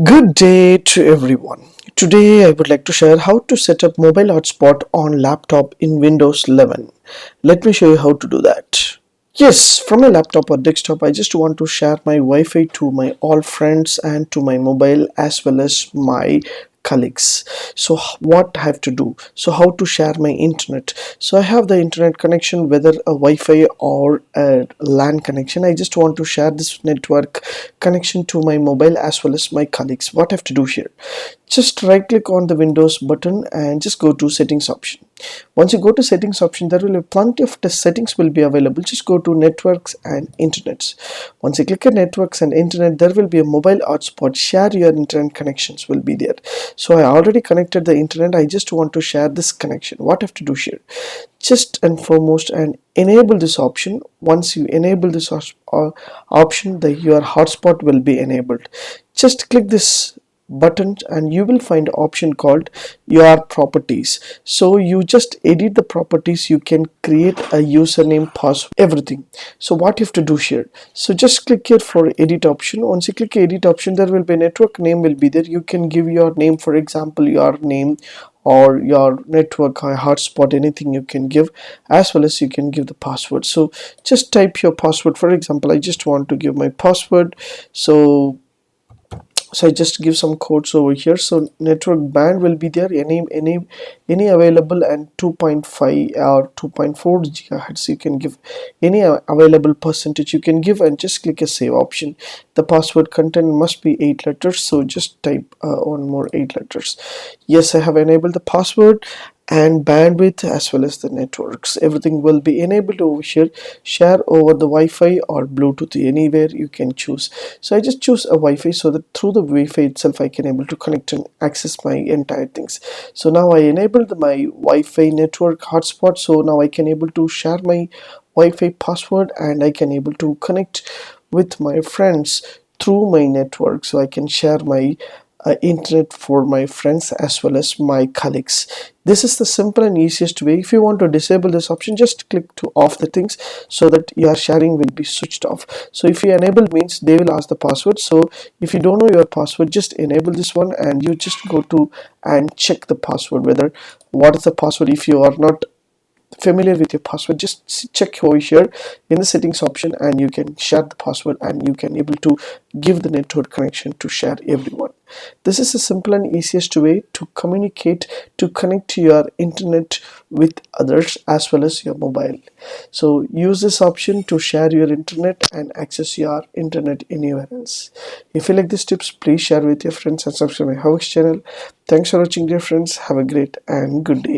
Good day to everyone. Today I would like to share how to set up mobile hotspot on laptop in Windows 11. Let me show you how to do that. Yes, from a laptop or desktop, I just want to share my Wi-Fi to my all friends and to my mobile as well as my colleagues. So what I have to do? So how to share my internet? So I have the internet connection, whether a Wi-Fi or a LAN connection. I just want to share this network connection to my mobile as well as my colleagues. What I have to do here? Just right click on the Windows button and just go to settings option. Once you go to settings option, there will be plenty of the settings will be available. Just go to networks and internets. Once you click on networks and internet, there will be a mobile hotspot. Share your internet connections will be there. So I already connected the internet. I just want to share this connection. What I have to do here? Just and foremost and enable this option. Once you enable this option, your hotspot will be enabled. Just click this button and you will find option called your properties. So you just edit the properties. You can create a username, password, everything. So what you have to do here? So just click here for edit option. Once you click edit option, there will be a network name will be there. You can give your name, for example your name or your network or hotspot, anything you can give, as well as you can give the password. So just type your password. For example, I just want to give my password, so I just give some codes over here. So network band will be there, any available, and 2.5 or 2.4 gigahertz you can give, any available percentage you can give, and just click a save option. The password content must be 8 letters, so just type one more 8 letters. Yes, I have enabled the password and bandwidth as well as the networks. Everything will be enabled over here. Share over the Wi-Fi or Bluetooth, anywhere you can choose. So I just choose a Wi-Fi so that through the Wi-Fi itself I can able to connect and access my entire things. So now I enabled my Wi-Fi network hotspot, so now I can able to share my Wi-Fi password and I can able to connect with my friends through my network. So I can share my internet for my friends as well as my colleagues. This is the simple and easiest way. If you want to disable this option, just click to off the things so that your sharing will be switched off. So if you enable means they will ask the password. So if you don't know your password, just enable this one and you just go to and check the password, whether what is the password. If you are not familiar with your password, just check over here in the settings option and you can share the password and you can able to give the network connection to share everyone. This is a simple and easiest way to communicate, to connect to your internet with others as well as your mobile. So use this option to share your internet and access your internet anywhere else. If you like these tips, please share with your friends and subscribe my HowXT channel. Thanks for watching, dear friends. Have a great and good day.